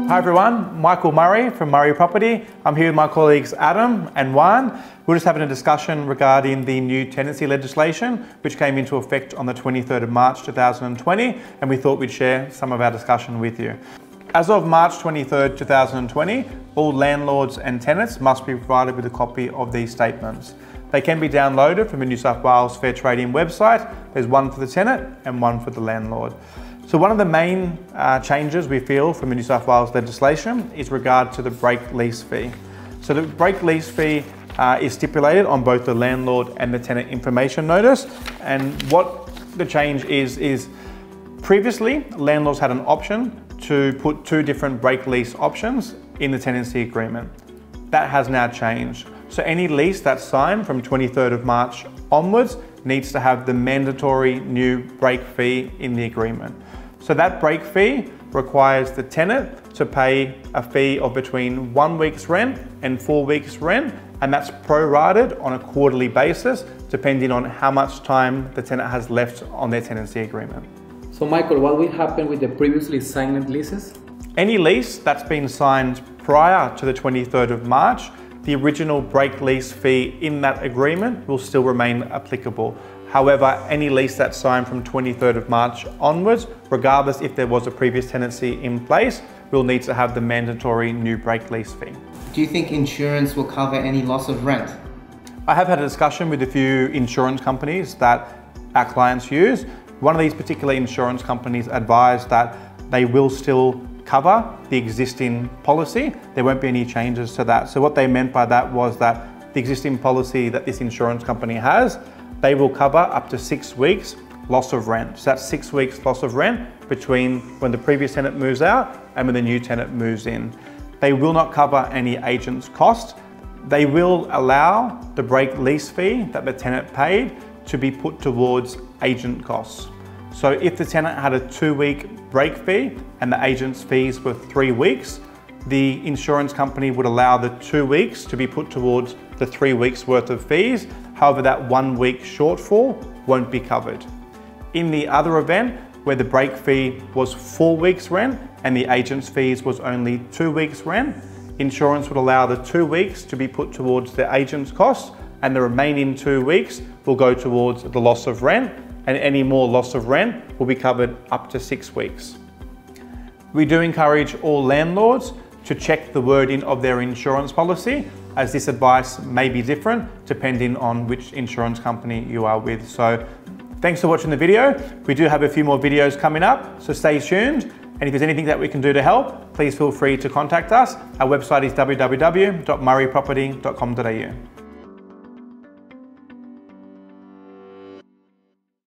Hi everyone, Michael Murray from Murray Property. I'm here with my colleagues Adam and Juan. We're just having a discussion regarding the new tenancy legislation which came into effect on the 23rd of March 2020, and we thought we'd share some of our discussion with you. As of March 23rd, 2020, all landlords and tenants must be provided with a copy of these statements. They can be downloaded from the New South Wales Fair Trading website. There's one for the tenant and one for the landlord. So one of the main changes we feel from the New South Wales legislation is regard to the break lease fee. So the break lease fee is stipulated on both the landlord and the tenant information notice. And what the change is previously landlords had an option to put two different break lease options in the tenancy agreement. That has now changed. So any lease that's signed from 23rd of March onwards needs to have the mandatory new break fee in the agreement. So that break fee requires the tenant to pay a fee of between 1 week's rent and 4 weeks rent, and that's prorated on a quarterly basis depending on how much time the tenant has left on their tenancy agreement. So Michael, what will happen with the previously signed leases? Any lease that's been signed prior to the 23rd of March, the original break lease fee in that agreement will still remain applicable. However, any lease that's signed from 23rd of March onwards, regardless if there was a previous tenancy in place, will need to have the mandatory new break lease fee. Do you think insurance will cover any loss of rent? I have had a discussion with a few insurance companies that our clients use. One of these particular insurance companies advised that they will still cover the existing policy. There won't be any changes to that. So what they meant by that was that the existing policy that this insurance company has, they will cover up to 6 weeks loss of rent. So that's 6 weeks loss of rent between when the previous tenant moves out and when the new tenant moves in. They will not cover any agent's cost. They will allow the break lease fee that the tenant paid to be put towards agent costs. So if the tenant had a 2-week break fee and the agent's fees were 3 weeks, the insurance company would allow the 2 weeks to be put towards the 3 weeks worth of fees. However, that 1 week shortfall won't be covered. In the other event, where the break fee was 4 weeks rent and the agent's fees was only 2 weeks rent, insurance would allow the 2 weeks to be put towards the agent's costs, and the remaining 2 weeks will go towards the loss of rent, and any more loss of rent will be covered up to 6 weeks. We do encourage all landlords to check the wording of their insurance policy, as this advice may be different depending on which insurance company you are with. So thanks for watching the video. We do have a few more videos coming up, so stay tuned. And if there's anything that we can do to help, please feel free to contact us. Our website is www.murrayproperty.com.au.